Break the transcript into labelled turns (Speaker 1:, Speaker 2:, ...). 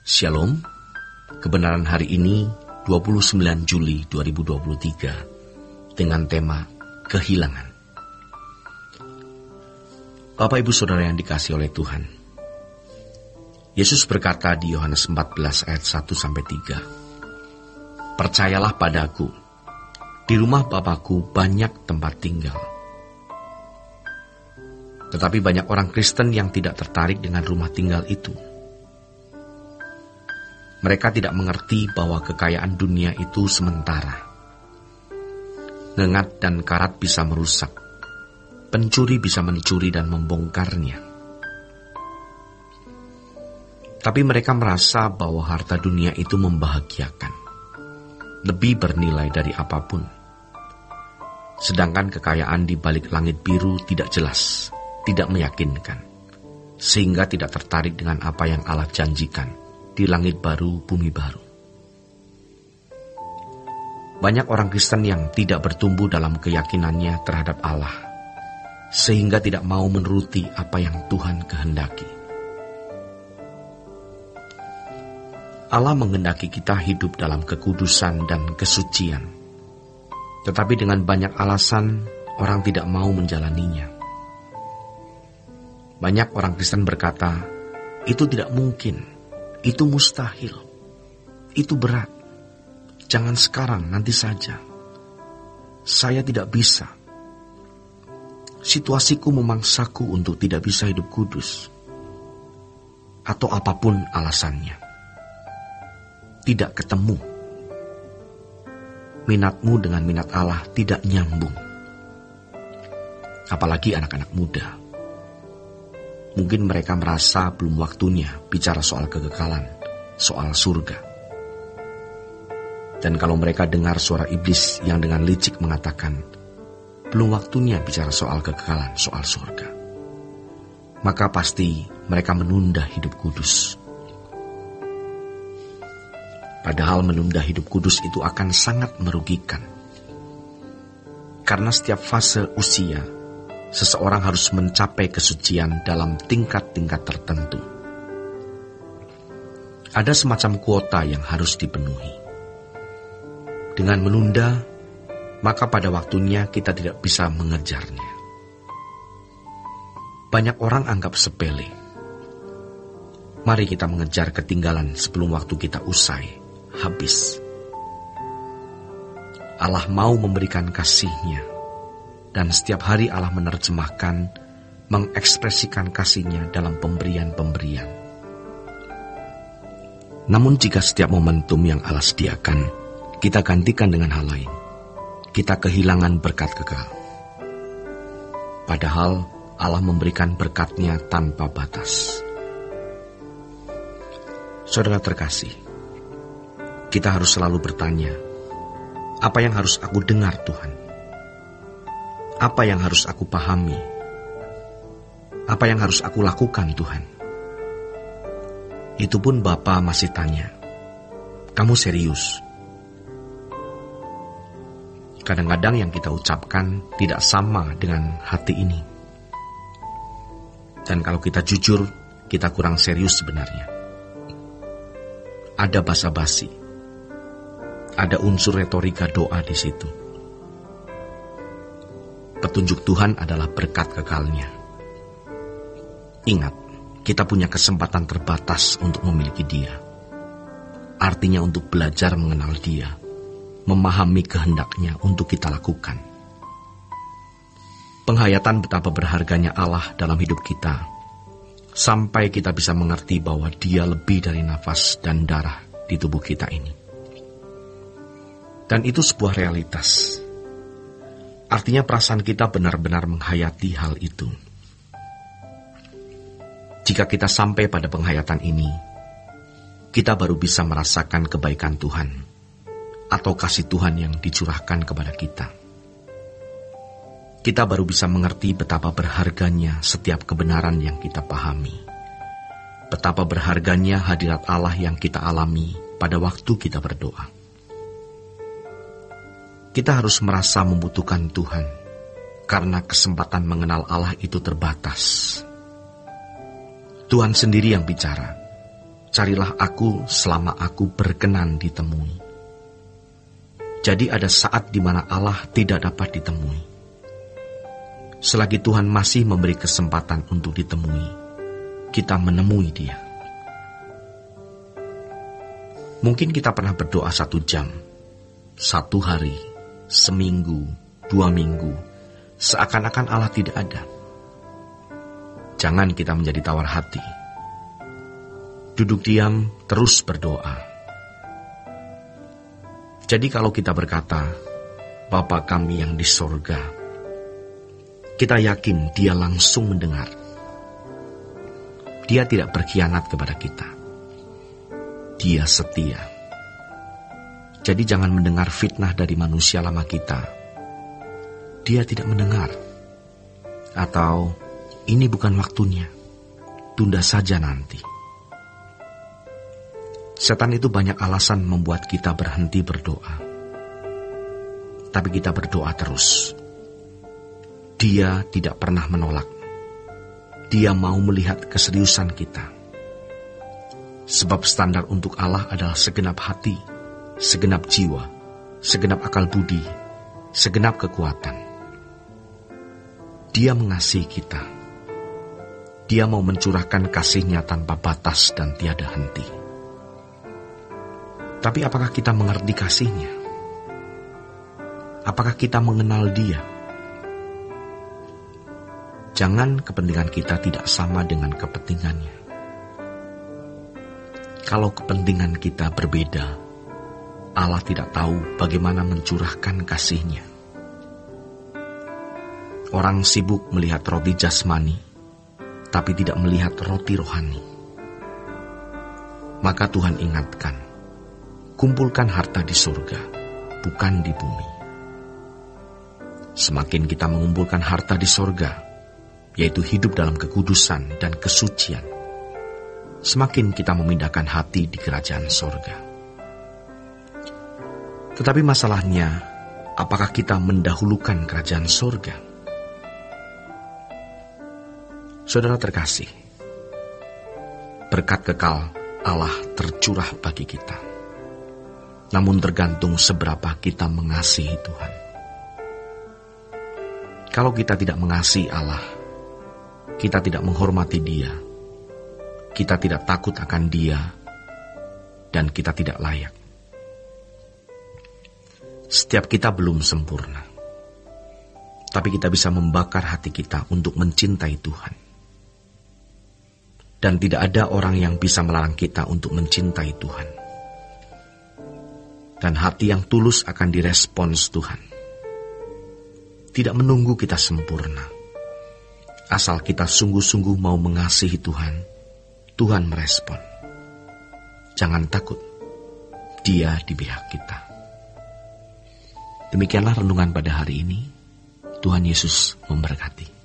Speaker 1: Shalom, kebenaran hari ini 29 Juli 2023 dengan tema kehilangan. Bapak Ibu Saudara yang dikasihi oleh Tuhan, Yesus berkata di Yohanes 14 ayat 1-3, "Percayalah padaku, di rumah Bapakku banyak tempat tinggal." Tetapi banyak orang Kristen yang tidak tertarik dengan rumah tinggal itu. Mereka tidak mengerti bahwa kekayaan dunia itu sementara. Ngengat dan karat bisa merusak. Pencuri bisa mencuri dan membongkarnya. Tapi mereka merasa bahwa harta dunia itu membahagiakan, lebih bernilai dari apapun. Sedangkan kekayaan di balik langit biru tidak jelas, tidak meyakinkan, sehingga tidak tertarik dengan apa yang Allah janjikan di langit baru, bumi baru. Banyak orang Kristen yang tidak bertumbuh dalam keyakinannya terhadap Allah, sehingga tidak mau menuruti apa yang Tuhan kehendaki. Allah menghendaki kita hidup dalam kekudusan dan kesucian, tetapi dengan banyak alasan orang tidak mau menjalaninya. Banyak orang Kristen berkata, itu tidak mungkin, itu mustahil, itu berat, jangan sekarang, nanti saja. Saya tidak bisa. Situasiku memaksaku untuk tidak bisa hidup kudus. Atau apapun alasannya. Tidak ketemu. Minatmu dengan minat Allah tidak nyambung. Apalagi anak-anak muda. Mungkin mereka merasa belum waktunya bicara soal kekekalan, soal surga. Dan kalau mereka dengar suara iblis yang dengan licik mengatakan, belum waktunya bicara soal kekekalan, soal surga, maka pasti mereka menunda hidup kudus. Padahal menunda hidup kudus itu akan sangat merugikan. Karena setiap fase usia, seseorang harus mencapai kesucian dalam tingkat-tingkat tertentu. Ada semacam kuota yang harus dipenuhi. Dengan menunda, maka pada waktunya kita tidak bisa mengejarnya. Banyak orang anggap sepele. Mari kita mengejar ketinggalan sebelum waktu kita usai, habis. Allah mau memberikan kasih-Nya. Dan setiap hari Allah menerjemahkan, mengekspresikan kasih-Nya dalam pemberian-pemberian. Namun jika setiap momentum yang Allah sediakan, kita gantikan dengan hal lain, kita kehilangan berkat kekal. Padahal Allah memberikan berkat-Nya tanpa batas. Saudara terkasih, kita harus selalu bertanya, apa yang harus aku dengar Tuhan? Apa yang harus aku pahami? Apa yang harus aku lakukan Tuhan? Itu pun Bapa masih tanya, kamu serius? Kadang-kadang yang kita ucapkan tidak sama dengan hati ini. Dan kalau kita jujur, kita kurang serius sebenarnya. Ada basa-basi. Ada unsur retorika doa di situ. Petunjuk Tuhan adalah berkat kekalnya. Ingat, kita punya kesempatan terbatas untuk memiliki Dia. Artinya untuk belajar mengenal Dia, memahami kehendak-Nya untuk kita lakukan. Penghayatan betapa berharganya Allah dalam hidup kita, sampai kita bisa mengerti bahwa Dia lebih dari nafas dan darah di tubuh kita ini. Dan itu sebuah realitas. Artinya perasaan kita benar-benar menghayati hal itu. Jika kita sampai pada penghayatan ini, kita baru bisa merasakan kebaikan Tuhan atau kasih Tuhan yang dicurahkan kepada kita. Kita baru bisa mengerti betapa berharganya setiap kebenaran yang kita pahami. Betapa berharganya hadirat Allah yang kita alami pada waktu kita berdoa. Kita harus merasa membutuhkan Tuhan, karena kesempatan mengenal Allah itu terbatas. Tuhan sendiri yang bicara, carilah aku selama aku berkenan ditemui. Jadi ada saat di mana Allah tidak dapat ditemui. Selagi Tuhan masih memberi kesempatan untuk ditemui, kita menemui Dia. Mungkin kita pernah berdoa 1 jam, 1 hari, seminggu, 2 minggu, seakan-akan Allah tidak ada. Jangan kita menjadi tawar hati. Duduk diam, terus berdoa. Jadi kalau kita berkata, Bapa kami yang di sorga, kita yakin Dia langsung mendengar. Dia tidak berkhianat kepada kita. Dia setia. Jadi jangan mendengar fitnah dari manusia lama kita. Dia tidak mendengar. Atau ini bukan waktunya, tunda saja nanti. Setan itu banyak alasan membuat kita berhenti berdoa. Tapi kita berdoa terus. Dia tidak pernah menolak. Dia mau melihat keseriusan kita. Sebab standar untuk Allah adalah segenap hati, segenap jiwa, segenap akal budi, segenap kekuatan. Dia mengasihi kita. Dia mau mencurahkan kasih-Nya tanpa batas dan tiada henti. Tapi apakah kita mengerti kasih-Nya? Apakah kita mengenal Dia? Jangan kepentingan kita tidak sama dengan kepentingannya. Kalau kepentingan kita berbeda, Allah tidak tahu bagaimana mencurahkan kasih-Nya. Orang sibuk melihat roti jasmani, tapi tidak melihat roti rohani. Maka Tuhan ingatkan, kumpulkan harta di surga, bukan di bumi. Semakin kita mengumpulkan harta di surga, yaitu hidup dalam kekudusan dan kesucian, semakin kita memindahkan hati di kerajaan surga. Tetapi masalahnya, apakah kita mendahulukan kerajaan surga? Saudara terkasih, berkat kekal Allah tercurah bagi kita. Namun tergantung seberapa kita mengasihi Tuhan. Kalau kita tidak mengasihi Allah, kita tidak menghormati Dia, kita tidak takut akan Dia, dan kita tidak layak. Setiap kita belum sempurna, tapi kita bisa membakar hati kita untuk mencintai Tuhan. Dan tidak ada orang yang bisa melarang kita untuk mencintai Tuhan. Dan hati yang tulus akan direspons Tuhan. Tidak menunggu kita sempurna. Asal kita sungguh-sungguh mau mengasihi Tuhan, Tuhan merespon. Jangan takut, Dia di pihak kita. Demikianlah renungan pada hari ini. Tuhan Yesus memberkati.